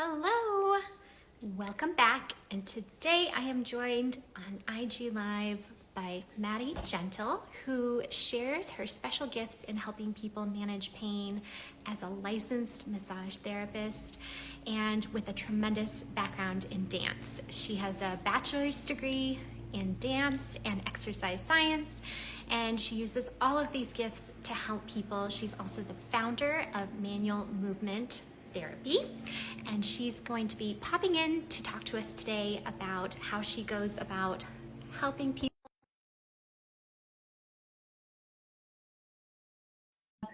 Hello, welcome back. And today I am joined on IG Live by Maddie Gentle, who shares her special gifts in helping people manage pain as a licensed massage therapist and with a tremendous background in dance. She has a bachelor's degree in dance and exercise science, and she uses all of these gifts to help people. She's also the founder of Manual Movement Therapy, and she's going to be popping in to talk to us today about how she goes about helping people.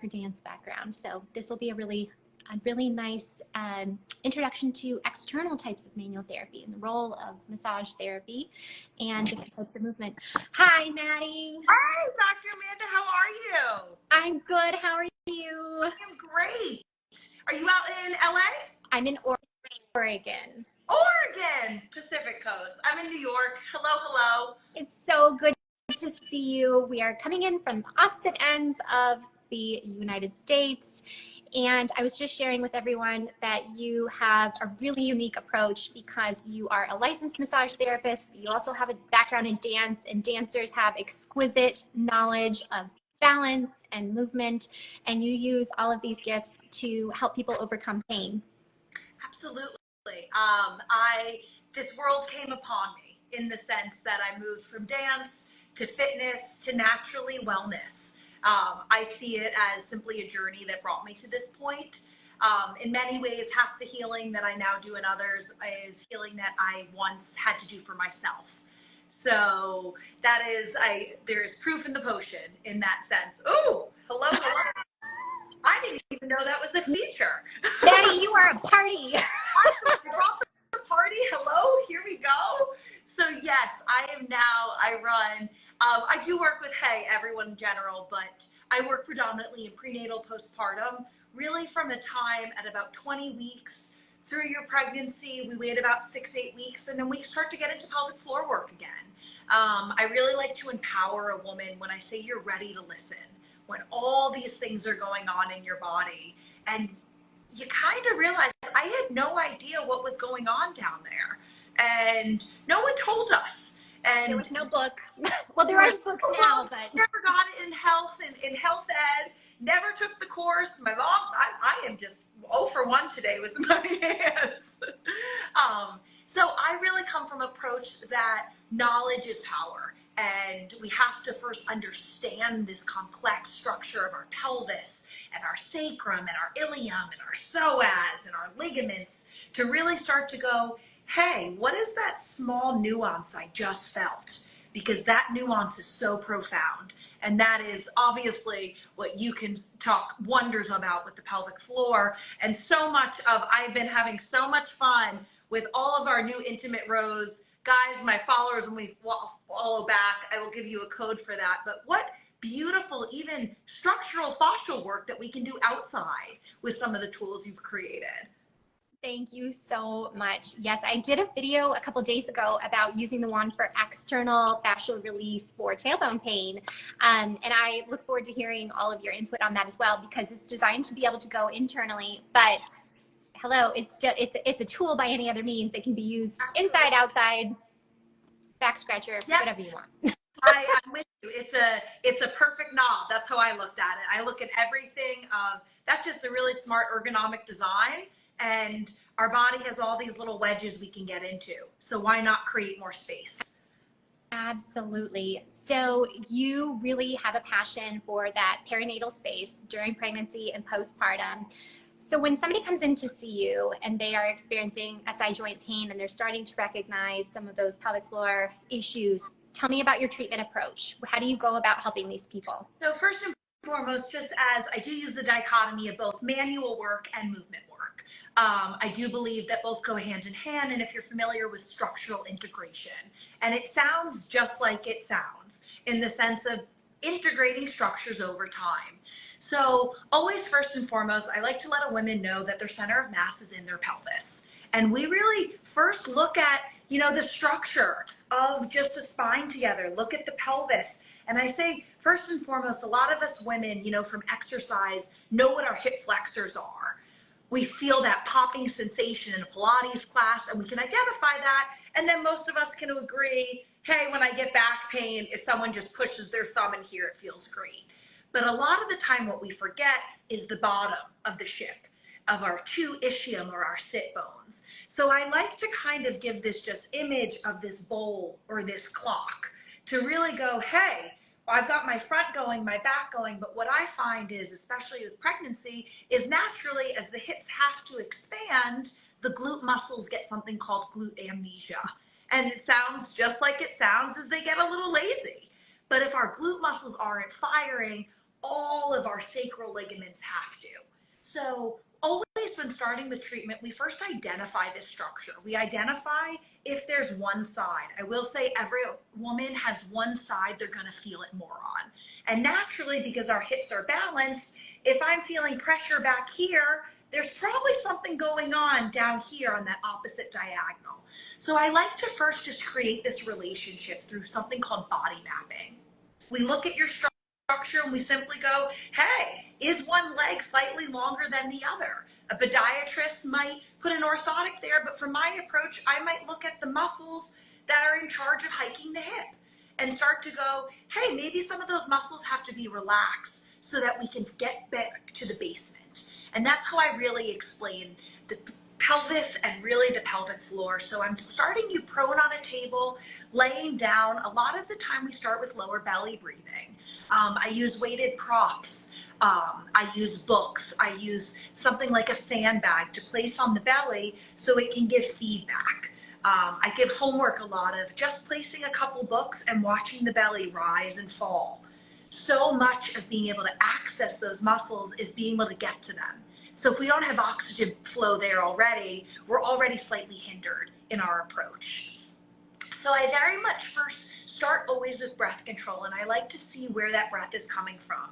Her dance background, so this will be a really nice introduction to external types of manual therapy and the role of massage therapy and different types of movement. Hi, Maddie. Hi, Dr. Amanda. How are you? I'm good. How are you? I am great. Are you out in LA? I'm in Oregon. Oregon, Pacific Coast. I'm in New York. Hello, hello. It's so good to see you. We are coming in from opposite ends of the United States. And I was just sharing with everyone that you have a really unique approach because you are a licensed massage therapist. You also have a background in dance, and dancers have exquisite knowledge of balance and movement. And you use all of these gifts to help people overcome pain. Absolutely. This world came upon me in the sense that I moved from dance to fitness to naturally wellness. I see it as simply a journey that brought me to this point. In many ways, half the healing that I now do in others is healing that I once had to do for myself. So that is, there is proof in the potion in that sense. Oh, hello, hello. I didn't even know that was a feature. Maddie, you are a party. Party, hello, here we go. So yes, I do work with, everyone in general, but I work predominantly in prenatal, postpartum, really from the time at about 20 weeks through your pregnancy. We wait about 6-8 weeks, and then we start to get into pelvic floor work again. I really like to empower a woman when I say you're ready to listen, when all these things are going on in your body, and you kind of realize I had no idea what was going on down there, and no one told us. And there was no book. Well, there are books now, but never got it in health in health ed. Never took the course. My mom, I am just 0 for 1 today with my hands. So I really come from an approach that knowledge is power, and we have to first understand this complex structure of our pelvis and our sacrum and our ilium and our psoas and our ligaments to really start to go, hey, what is that small nuance I just felt? Because that nuance is so profound. And that is obviously what you can talk wonders about with the pelvic floor. And so much of, I've been having so much fun with all of our new intimate rows. Guys, my followers, when we follow back, I will give you a code for that. But what beautiful, even structural fascial work that we can do outside with some of the tools you've created. Thank you so much. Yes, I did a video a couple days ago about using the wand for external fascial release for tailbone pain. And I look forward to hearing all of your input on that as well, because it's designed to be able to go internally, but hello, it's a tool by any other means. It can be used inside, outside, back scratcher, whatever you want. I'm with you. It's a perfect knob. That's how I looked at it. I look at everything. That's just a really smart ergonomic design. And our body has all these little wedges we can get into. So why not create more space? Absolutely. So you really have a passion for that perinatal space during pregnancy and postpartum. So when somebody comes in to see you and they are experiencing SI joint pain and they're starting to recognize some of those pelvic floor issues, tell me about your treatment approach. How do you go about helping these people? So first and foremost, just as I do use the dichotomy of both manual work and movement work. I do believe that both go hand in hand, and if you're familiar with structural integration, and it sounds just like it sounds in the sense of integrating structures over time. So always first and foremost, I like to let a woman know that their center of mass is in their pelvis. And we really first look at, the structure of just the spine together, look at the pelvis. And I say, first and foremost, a lot of us women, from exercise know what our hip flexors are. we feel that popping sensation in a Pilates class, and we can identify that. And then most of us can agree, hey, when I get back pain, if someone just pushes their thumb in here, it feels great. But a lot of the time what we forget is the bottom of the ship, of our two ischium or our sit bones. So I like to kind of give this just image of this bowl or this clock to really go, hey, I've got my front going, my back going, but what I find is, especially with pregnancy, is naturally as the hips have to expand, the glute muscles get something called glute amnesia. And it sounds just like it sounds, as they get a little lazy. But if our glute muscles aren't firing, all of our sacral ligaments have to. So always when starting with treatment, we first identify this structure. We identify if there's one side. I will say every woman has one side they're going to feel it more on. And naturally, because our hips are balanced, if I'm feeling pressure back here, there's probably something going on down here on that opposite diagonal. So I like to first just create this relationship through something called body mapping. We look at your structure and we simply go, hey, is one leg slightly longer than the other? A podiatrist might put an orthotic there, but for my approach, I might look at the muscles that are in charge of hiking the hip and start to go, hey, maybe some of those muscles have to be relaxed so that we can get back to the basement. And that's how I really explain the pelvis and really the pelvic floor. So I'm starting you prone on a table, laying down. A lot of the time we start with lower belly breathing. I use weighted props. I use books. I use something like a sandbag to place on the belly so it can give feedback. I give homework a lot of just placing a couple books and watching the belly rise and fall. So much of being able to access those muscles is being able to get to them. So if we don't have oxygen flow there already, we're already slightly hindered in our approach. So I very much first start always with breath control, and I like to see where that breath is coming from.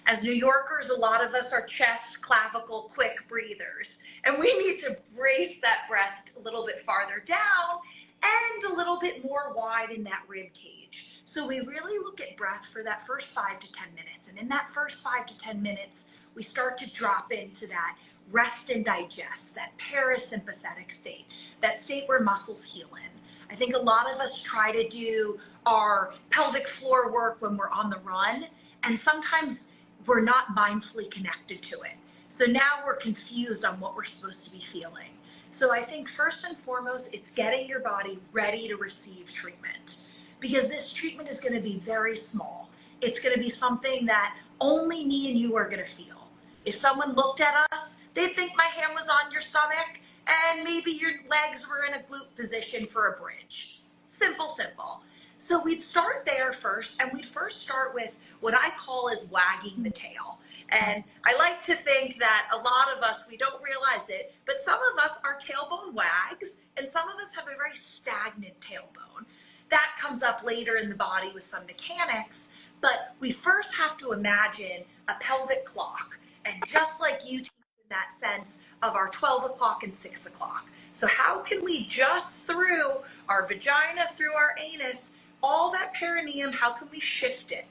As New Yorkers, a lot of us are chest, clavicle, quick breathers, and we need to brace that breath a little bit farther down and a little bit more wide in that rib cage. So we really look at breath for that first 5 to 10 minutes, and in that first 5 to 10 minutes, we start to drop into that rest and digest, that parasympathetic state, that state where muscles heal in. I think a lot of us try to do our pelvic floor work when we're on the run, and sometimes we're not mindfully connected to it. So now we're confused on what we're supposed to be feeling. So I think first and foremost, it's getting your body ready to receive treatment, because this treatment is going to be very small. It's going to be something that only me and you are going to feel. If someone looked at us, they'd think my hand was on your stomach and maybe your legs were in a glute position for a bridge. Simple, simple. So we'd start there first, and we'd first start with what I call is wagging the tail. And I like to think that a lot of us, we don't realize it, but some of us, our tailbone wags, and some of us have a very stagnant tailbone. That comes up later in the body with some mechanics, but we first have to imagine a pelvic clock. And just like you teach in that sense of our 12 o'clock and 6 o'clock. So how can we just through our vagina, through our anus, all that perineum, how can we shift it?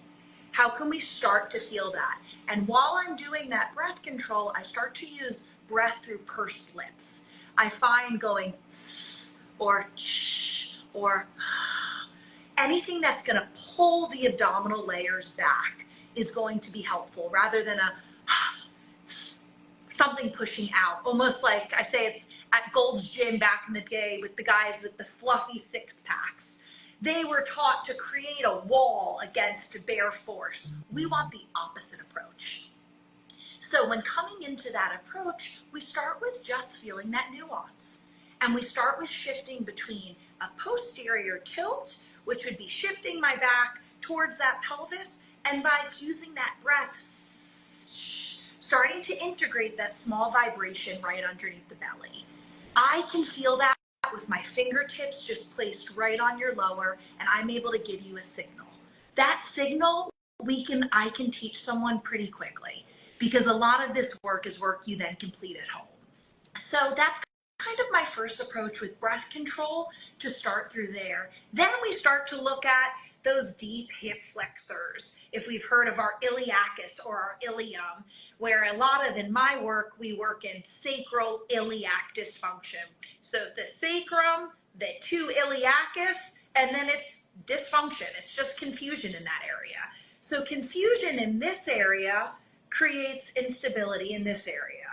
How can we start to feel that? And while I'm doing that breath control, I start to use breath through pursed lips. I find going or or anything that's going to pull the abdominal layers back is going to be helpful, rather than a something pushing out, almost like I say it's at Gold's Gym back in the day with the guys with the fluffy six packs. They were taught to create a wall against bare force. We want the opposite approach. So when coming into that approach, we start with just feeling that nuance. And we start with shifting between a posterior tilt, which would be shifting my back towards that pelvis, and by using that breath, starting to integrate that small vibration right underneath the belly. I can feel that with my fingertips just placed right on your lower, and I'm able to give you a signal. That signal I can teach someone pretty quickly, because a lot of this work is work you then complete at home. So that's kind of my first approach with breath control, to start through there. Then we start to look at those deep hip flexors. If we've heard of our iliacus or our ilium, where a lot of in my work, we work in sacral iliac dysfunction. So the sacrum, the two iliacus, and then it's dysfunction. It's just confusion in that area. So confusion in this area creates instability in this area.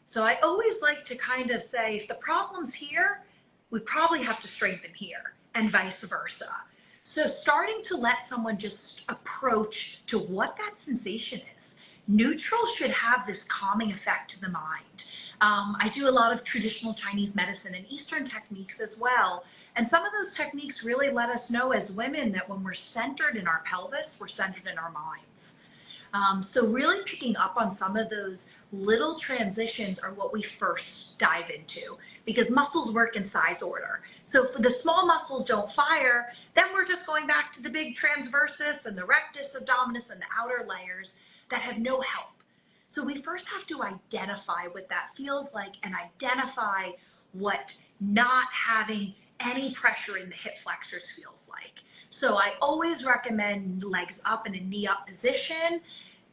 So I always like to kind of say, if the problem's here, we probably have to strengthen here, and vice versa. So starting to let someone just approach to what that sensation is. Neutral should have this calming effect to the mind. I do a lot of traditional Chinese medicine and Eastern techniques as well. And some of those techniques really let us know as women that when we're centered in our pelvis, we're centered in our minds. So really picking up on some of those little transitions are what we first dive into, because muscles work in size order. So if the small muscles don't fire, then we're just going back to the big transversus and the rectus abdominis and the outer layers that have no help. So we first have to identify what that feels like and identify what not having any pressure in the hip flexors feels like. So I always recommend legs up in a knee up position,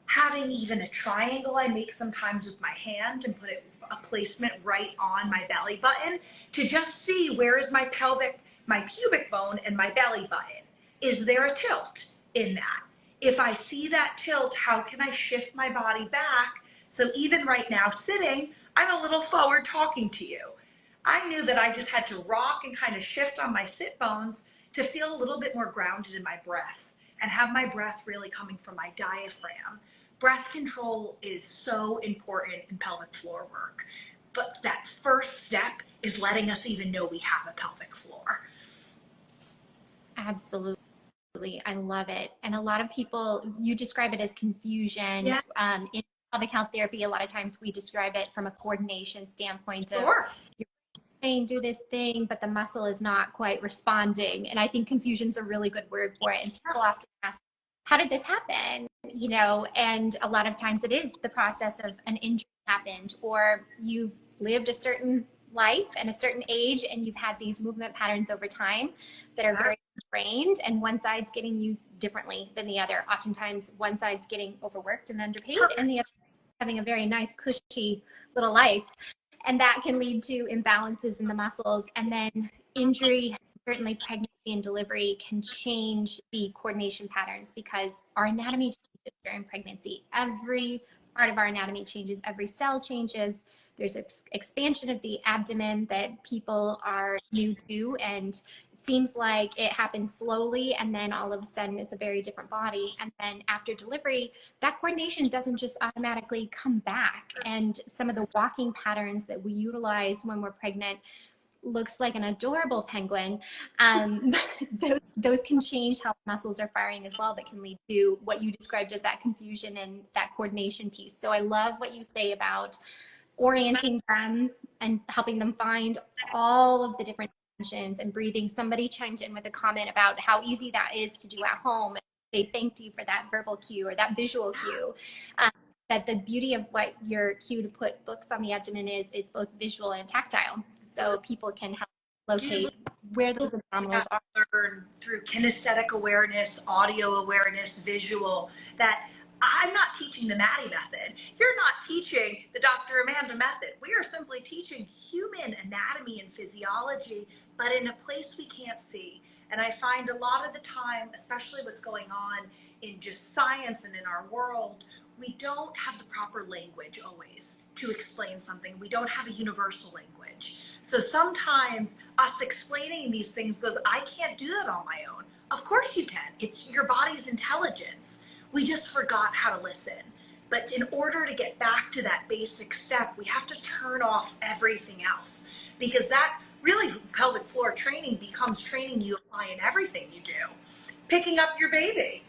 having even a triangle I make sometimes with my hand and put a placement right on my belly button to just see where is my pubic bone and my belly button. Is there a tilt in that? If I see that tilt, how can I shift my body back? So even right now sitting, I'm a little forward talking to you. I knew that I just had to rock and kind of shift on my sit bones to feel a little bit more grounded in my breath and have my breath really coming from my diaphragm. Breath control is so important in pelvic floor work, but that first step is letting us even know we have a pelvic floor. Absolutely. I love it. And a lot of people, you describe it as confusion. Yeah. In pelvic health therapy, a lot of times we describe it from a coordination standpoint of Sure. you're saying do this thing, but the muscle is not quite responding. And I think confusion's a really good word for it. And people often ask, how did this happen? You know, and a lot of times it is the process of an injury happened, or you've lived a certain life and a certain age, and you've had these movement patterns over time that are very trained, and one side's getting used differently than the other. Oftentimes one side's getting overworked and underpaid, and the other having a very nice cushy little life, and that can lead to imbalances in the muscles. And then injury, certainly pregnancy and delivery, can change the coordination patterns because our anatomy changes during pregnancy. Every part of our anatomy changes, every cell changes. There's expansion of the abdomen that people are new to, and it seems like it happens slowly, and then all of a sudden it's a very different body. And then after delivery, that coordination doesn't just automatically come back. And some of the walking patterns that we utilize when we're pregnant looks like an adorable penguin. Those can change how muscles are firing as well, that can lead to what you described as that confusion and that coordination piece. So I love what you say about orienting them and helping them find all of the different dimensions and breathing. Somebody chimed in with a comment about how easy that is to do at home. They thanked you for that verbal cue or that visual cue. That the beauty of what your cue to put books on the abdomen is, it's both visual and tactile. So people can help locate where the abdominals are. Learn through kinesthetic awareness, audio awareness, visual, that I'm not teaching the Maddie method. You're not teaching the Dr. Amanda method. We are simply teaching human anatomy and physiology, but in a place we can't see. And I find a lot of the time, especially what's going on in just science and in our world, we don't have the proper language always to explain something. We don't have a universal language. So sometimes us explaining these things goes, I can't do that on my own. Of course you can. It's your body's intelligence. We just forgot how to listen. But in order to get back to that basic step, we have to turn off everything else, because that really pelvic floor training becomes training you apply in everything you do. Picking up your baby,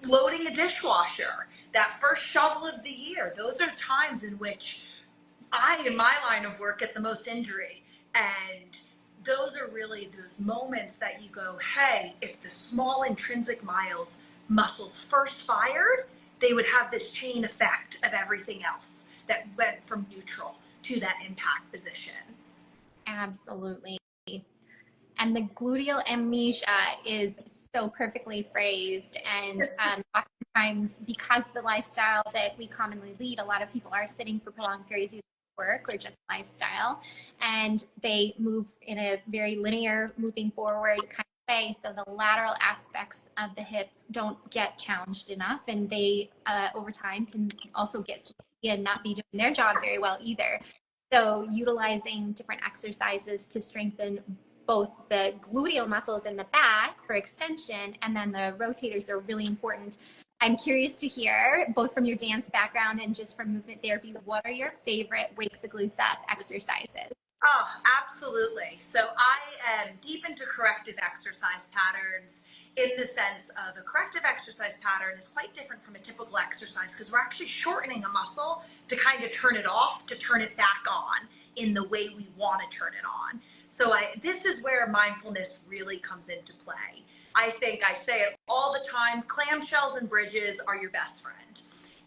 loading a dishwasher, that first shovel of the year. Those are times in which I, in my line of work, get the most injury. And those are really those moments that you go, hey, if the small intrinsic muscles first fired, they would have this chain effect of everything else that went from neutral to that impact position. Absolutely. And the gluteal amnesia is so perfectly phrased. And oftentimes, because the lifestyle that we commonly lead, a lot of people are sitting for prolonged periods, either work or just lifestyle, and they move in a very linear, moving forward kind of way. So the lateral aspects of the hip don't get challenged enough, and they, over time, can also get sleepy and not be doing their job very well either. So utilizing different exercises to strengthen both the gluteal muscles in the back for extension, and then the rotators are really important. I'm curious to hear, both from your dance background and just from movement therapy, what are your favorite wake the glutes up exercises? Oh, absolutely. So I am deep into corrective exercise patterns, in the sense of a corrective exercise pattern is quite different from a typical exercise, because we're actually shortening a muscle to kind of turn it off, to turn it back on in the way we want to turn it on. So this is where mindfulness really comes into play. I think I say it all the time, clamshells and bridges are your best friend.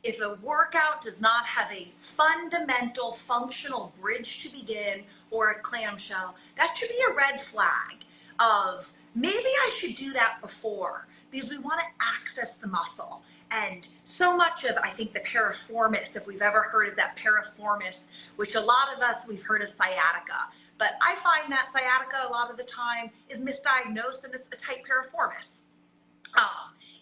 If a workout does not have a fundamental functional bridge to begin, or a clamshell, that should be a red flag of maybe I should do that before, because we want to access the muscle. And so much of, I think, the piriformis, if we've ever heard of that piriformis, which a lot of us, we've heard of sciatica, but I find that sciatica a lot of the time is misdiagnosed, and it's a tight piriformis.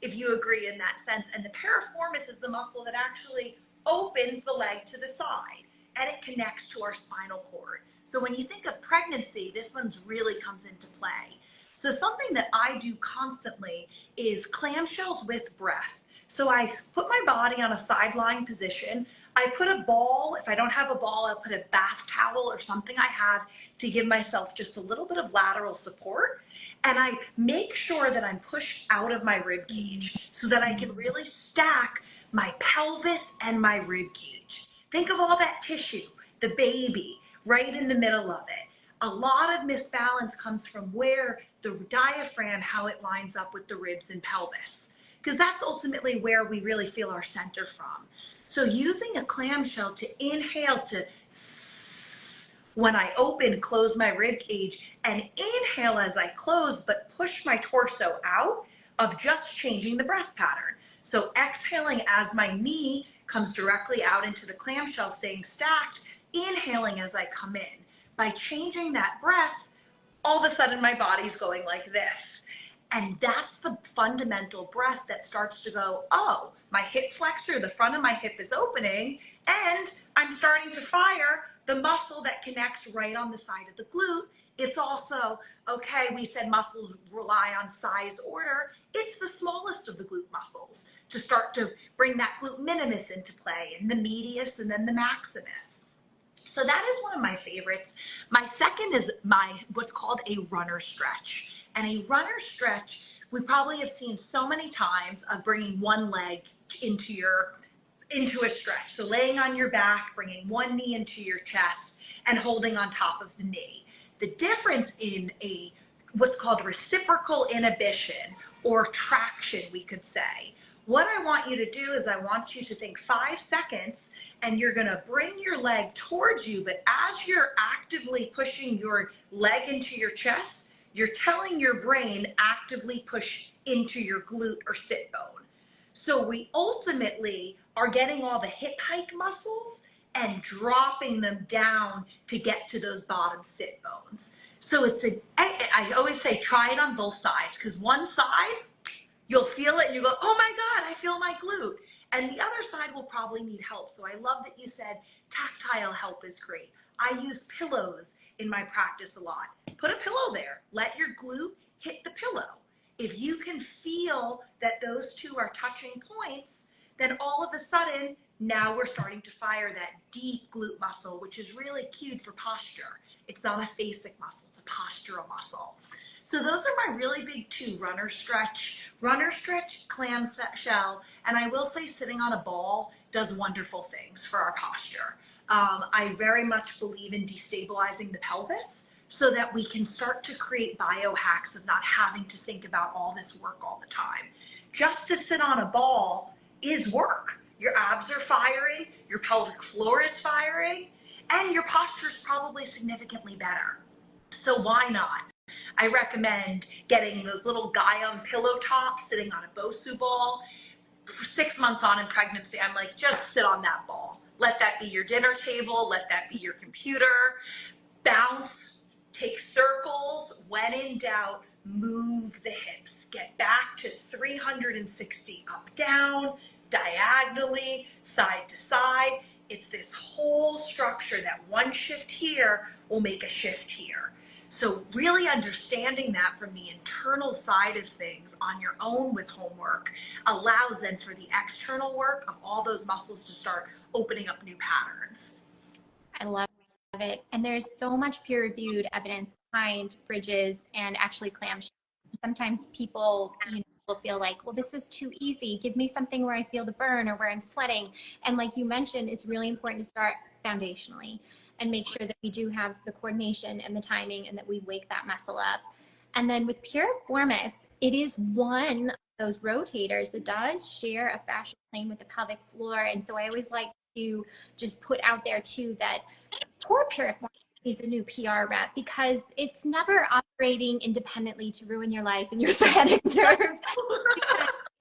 If you agree in that sense. And the piriformis is the muscle that actually opens the leg to the side, and it connects to our spinal cord. So when you think of pregnancy, this one's really comes into play. So something that I do constantly is clamshells with breath. So I put my body on a sideline position. I put a ball, if I don't have a ball, I'll put a bath towel or something I have to give myself just a little bit of lateral support. And I make sure that I'm pushed out of my rib cage so that I can really stack my pelvis and my rib cage. Think of all that tissue, the baby, right in the middle of it. A lot of misbalance comes from where the diaphragm, how it lines up with the ribs and pelvis, because that's ultimately where we really feel our center from. So using a clamshell to inhale, to when I open, close my rib cage, and inhale as I close, but push my torso out, of just changing the breath pattern. So exhaling as my knee comes directly out into the clamshell, staying stacked, inhaling as I come in. By changing that breath, all of a sudden my body's going like this. And that's the fundamental breath that starts to go, oh, my hip flexor, the front of my hip is opening, and I'm starting to fire the muscle that connects right on the side of the glute. It's also, okay, we said muscles rely on size order. It's the smallest of the glute muscles to start to bring that glute minimus into play, and the medius, and then the maximus. So that is one of my favorites. My second is what's called a runner stretch. And a runner stretch, we probably have seen so many times, of bringing one leg into a stretch. So laying on your back, bringing one knee into your chest, and holding on top of the knee. The difference in what's called reciprocal inhibition, or traction, we could say. What I want you to do is I want you to think 5 seconds, and you're going to bring your leg towards you, but as you're actively pushing your leg into your chest, you're telling your brain actively push into your glute or sit bone. So we ultimately are getting all the hip hike muscles and dropping them down to get to those bottom sit bones. So I always say, try it on both sides, because one side, you'll feel it and you go, oh my God, I feel my glute. And the other side will probably need help. So I love that you said tactile help is great. I use pillows in my practice a lot. Put a pillow there. Let your glute hit the pillow. If you can feel that those two are touching points, then all of a sudden, now we're starting to fire that deep glute muscle, which is really cued for posture. It's not a fascic muscle, it's a postural muscle. So those are my really big two: runner stretch, clamshell, and I will say sitting on a ball does wonderful things for our posture. I very much believe in destabilizing the pelvis so that we can start to create biohacks of not having to think about all this work all the time. Just to sit on a ball is work. Your abs are firing, your pelvic floor is firing, and your posture is probably significantly better. So why not? I recommend getting those little Guion pillow tops, sitting on a Bosu ball. 6 months on in pregnancy, I'm like, just sit on that ball. Let that be your dinner table. Let that be your computer. Bounce, take circles. When in doubt, move the hips. Get back to 360 up, down, diagonally, side to side. It's this whole structure that one shift here will make a shift here. So really understanding that from the internal side of things on your own with homework allows then for the external work of all those muscles to start opening up new patterns. I love it. And there's so much peer-reviewed evidence behind bridges and actually clamshells. Sometimes people, will feel like, well, this is too easy. Give me something where I feel the burn or where I'm sweating. And like you mentioned, it's really important to start foundationally and make sure that we do have the coordination and the timing and that we wake that muscle up. And then with piriformis, it is one of those rotators that does share a fascial plane with the pelvic floor. And so I always like to just put out there too that poor piriformis needs a new PR rep because it's never operating independently to ruin your life and your sciatic nerve.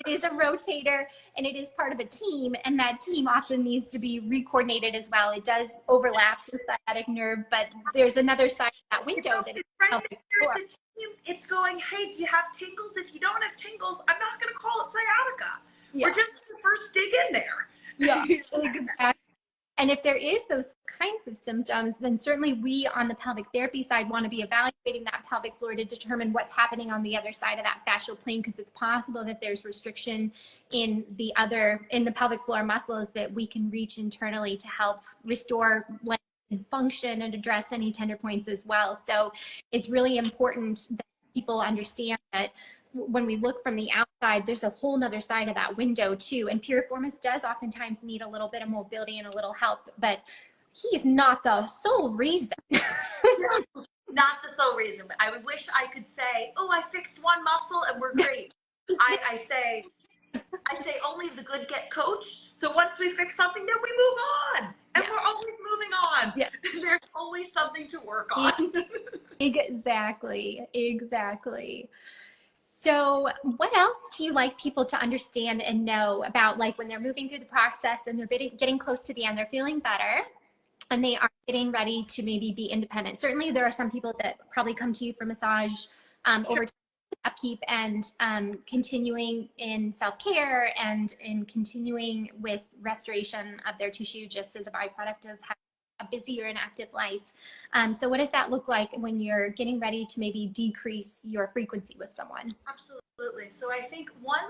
It is a rotator and it is part of a team, and that team often needs to be recoordinated as well. It does overlap the sciatic nerve, but there's another side of that window that is pelvic floor. It's going, hey, do you have tingles? If you don't have tingles, I'm not going to call it sciatica. Yeah. We're just going to first dig in there. Yeah, exactly. And if there is those kinds of symptoms, then certainly we on the pelvic therapy side want to be evaluating that pelvic floor to determine what's happening on the other side of that fascial plane, because it's possible that there's restriction in the pelvic floor muscles that we can reach internally to help restore length and function and address any tender points as well. So it's really important that people understand that when we look from the outside, there's a whole nother side of that window too. And piriformis does oftentimes need a little bit of mobility and a little help, but he's not the sole reason. Not the sole reason, but I would wish I could say, oh, I fixed one muscle and we're great. I say only the good get coached. So once we fix something, then we move on. And we're always moving on. Yeah. There's always something to work on. Exactly. So what else do you like people to understand and know about, like when they're moving through the process and they're getting close to the end, they're feeling better and they are getting ready to maybe be independent? Certainly there are some people that probably come to you for massage over upkeep and continuing in self-care and in continuing with restoration of their tissue just as a byproduct of having a busy or an active life. So what does that look like when you're getting ready to maybe decrease your frequency with someone? Absolutely. So I think one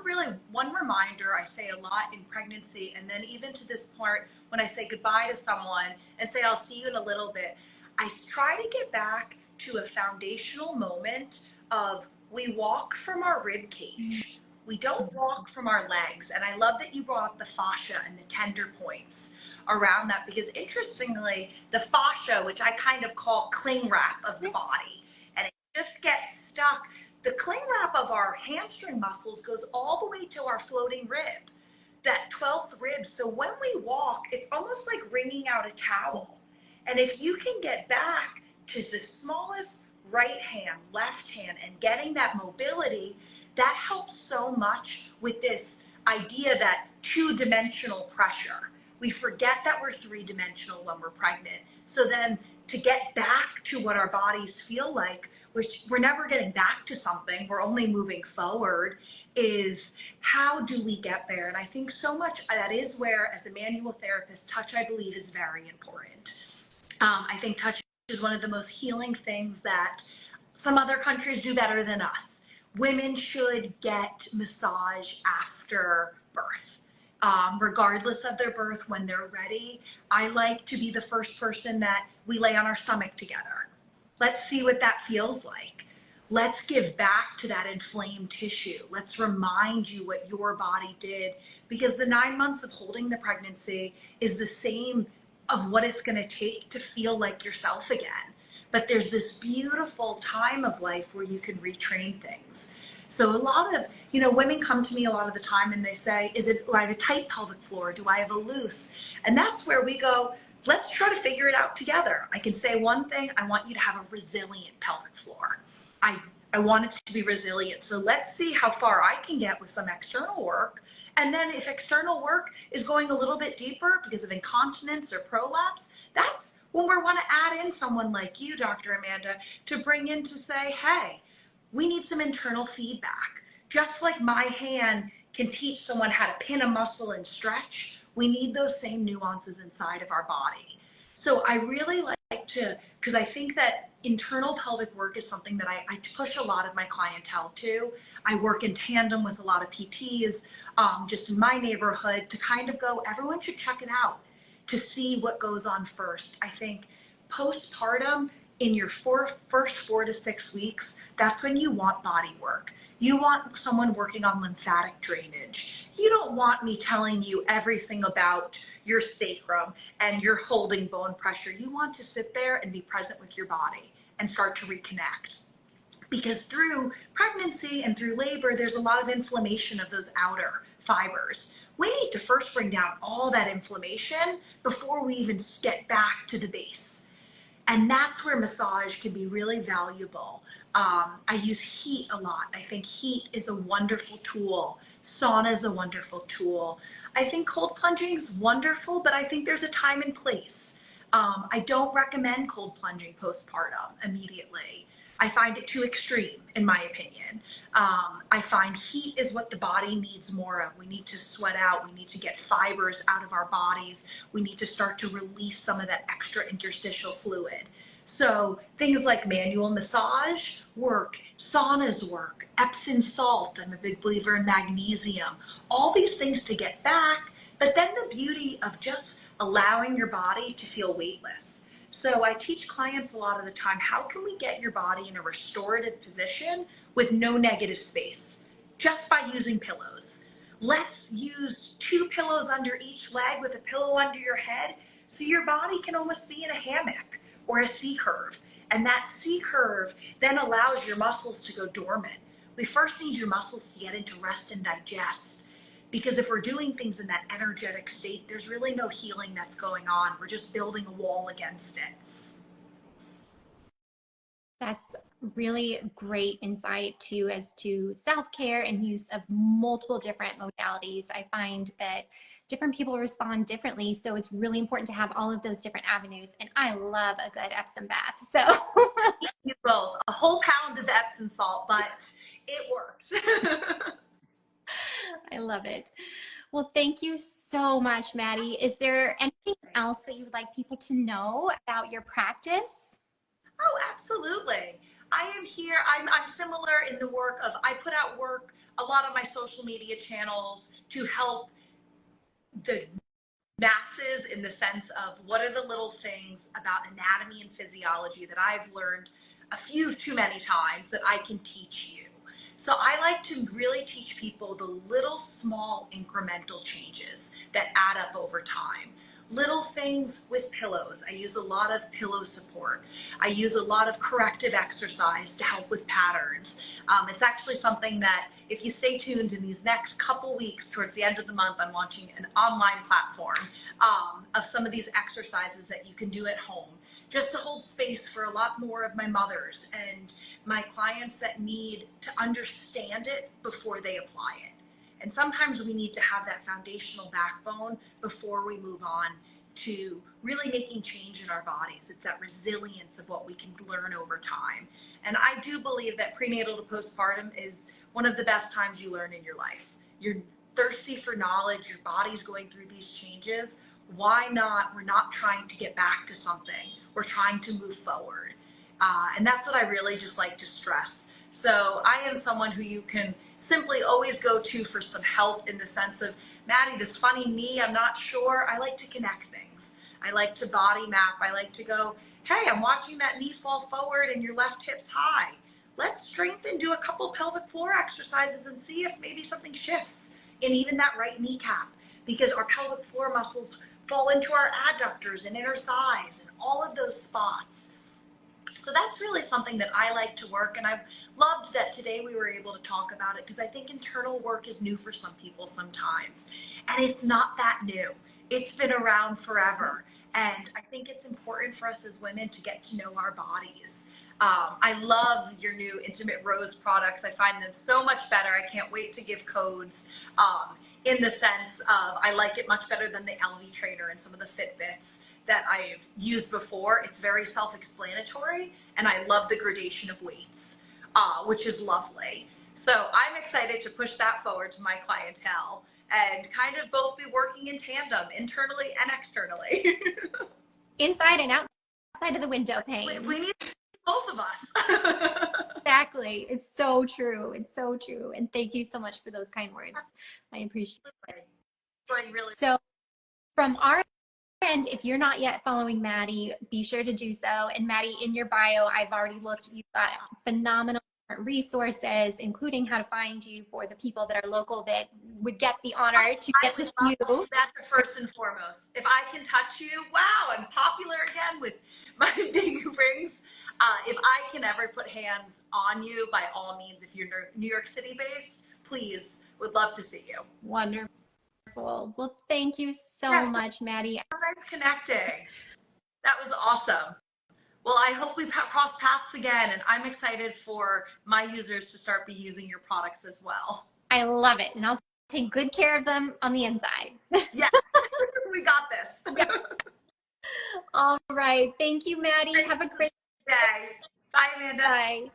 reminder I say a lot in pregnancy, and then even to this point when I say goodbye to someone and say I'll see you in a little bit, I try to get back to a foundational moment of we walk from our rib cage. We don't walk from our legs. And I love that you brought up the fascia and the tender points around that, because interestingly, the fascia, which I kind of call cling wrap of the body, and it just gets stuck. The cling wrap of our hamstring muscles goes all the way to our floating rib, that 12th rib. So when we walk, it's almost like wringing out a towel. And if you can get back to the smallest right hand, left hand, and getting that mobility, that helps so much with this idea that two-dimensional pressure. We forget that we're three-dimensional when we're pregnant. So then to get back to what our bodies feel like, which we're never getting back to something, we're only moving forward, is how do we get there? And I think so much that is where, as a manual therapist, touch, I believe, is very important. I think touch is one of the most healing things that some other countries do better than us. Women should get massage after birth. Regardless of their birth, when they're ready. I like to be the first person that we lay on our stomach together. Let's see what that feels like. Let's give back to that inflamed tissue. Let's remind you what your body did, because the 9 months of holding the pregnancy is the same of what it's going to take to feel like yourself again. But there's this beautiful time of life where you can retrain things. So a lot of, women come to me a lot of the time and they say, do I have a tight pelvic floor? Do I have a loose? And that's where we go, let's try to figure it out together. I can say one thing, I want you to have a resilient pelvic floor. I want it to be resilient. So let's see how far I can get with some external work. And then if external work is going a little bit deeper because of incontinence or prolapse, that's when we want to add in someone like you, Dr. Amanda, to bring in to say, hey, we need some internal feedback. Just like my hand can teach someone how to pin a muscle and stretch, we need those same nuances inside of our body. So I really like to, because I think that internal pelvic work is something that I push a lot of my clientele to. I work in tandem with a lot of PTs just in my neighborhood to kind of go, everyone should check it out to see what goes on first. I think postpartum, in your first 4 to 6 weeks, that's when you want body work. You want someone working on lymphatic drainage. You don't want me telling you everything about your sacrum and your holding bone pressure. You want to sit there and be present with your body and start to reconnect. Because through pregnancy and through labor, there's a lot of inflammation of those outer fibers. We need to first bring down all that inflammation before we even get back to the base. And that's where massage can be really valuable. I use heat a lot. I think heat is a wonderful tool. Sauna is a wonderful tool. I think cold plunging is wonderful, but I think there's a time and place. I don't recommend cold plunging postpartum immediately. I find it too extreme, in my opinion. I find heat is what the body needs more of. We need to sweat out. We need to get fibers out of our bodies. We need to start to release some of that extra interstitial fluid. So things like manual massage work, saunas work, Epsom salt. I'm a big believer in magnesium. All these things to get back, but then the beauty of just allowing your body to feel weightless. So I teach clients a lot of the time, how can we get your body in a restorative position with no negative space, just by using pillows? Let's use 2 pillows under each leg with a pillow under your head, so your body can almost be in a hammock or a C curve. And that C curve then allows your muscles to go dormant. We first need your muscles to get into rest and digest. Because if we're doing things in that energetic state, there's really no healing that's going on. We're just building a wall against it. That's really great insight too, as to self-care and use of multiple different modalities. I find that different people respond differently, so it's really important to have all of those different avenues. And I love a good Epsom bath. So You both, a whole pound of Epsom salt, but it works. I love it. Well, thank you so much, Maddie. Is there anything else that you would like people to know about your practice? Oh, absolutely. I am here. I'm similar in the work of, I put out work, a lot of my social media channels to help the masses in the sense of what are the little things about anatomy and physiology that I've learned a few too many times that I can teach you. So I like to really teach people the little small incremental changes that add up over time. Little things with pillows. I use a lot of pillow support. I use a lot of corrective exercise to help with patterns. It's actually something that, if you stay tuned in these next couple weeks, towards the end of the month, I'm launching an online platform of some of these exercises that you can do at home, just to hold space for a lot more of my mothers and my clients that need to understand it before they apply it. And sometimes we need to have that foundational backbone before we move on to really making change in our bodies. It's that resilience of what we can learn over time. And I do believe that prenatal to postpartum is one of the best times you learn in your life. You're thirsty for knowledge, your body's going through these changes. Why not? We're not trying to get back to something. We're trying to move forward. And that's what I really just like to stress. So I am someone who you can simply always go to for some help, in the sense of, Maddie, this funny knee, I'm not sure. I like to connect things. I like to body map. I like to go, hey, I'm watching that knee fall forward and your left hip's high. Let's strengthen, do a couple pelvic floor exercises and see if maybe something shifts in even that right kneecap, because our pelvic floor muscles fall into our adductors and inner thighs and all of those spots. So that's really something that I like to work, and I've loved that today we were able to talk about it, because I think internal work is new for some people sometimes, and it's not that new. It's been around forever, and I think it's important for us as women to get to know our bodies. I love your new Intimate Rose products. I find them so much better. I can't wait to give codes in the sense of I like it much better than the LV Trainer and some of the Fitbits that I've used before. It's very self-explanatory, and I love the gradation of weights, which is lovely. So I'm excited to push that forward to my clientele and kind of both be working in tandem, internally and externally. Inside and outside of the window pane. We need both of us. Exactly. It's so true. It's so true. And thank you so much for those kind words. I appreciate it. Really. So from our end, if you're not yet following Maddie, be sure to do so. And Maddie, in your bio, I've already looked. You've got phenomenal resources, including how to find you for the people that are local that would get the honor to get to see you. That's first and foremost. If I can touch you, wow, I'm popular again with my big rings. If I can ever put hands on you, by all means, if you're New York City based, please, would love to see you. Wonderful. Well, thank you so much, Maddie. So nice connecting. That was awesome. Well, I hope we cross paths again, and I'm excited for my users to start be using your products as well. I love it, and I'll take good care of them on the inside. Yes, we got this. Yeah. All right. Thank you, Maddie. Have a great day. Bye, Amanda. Bye.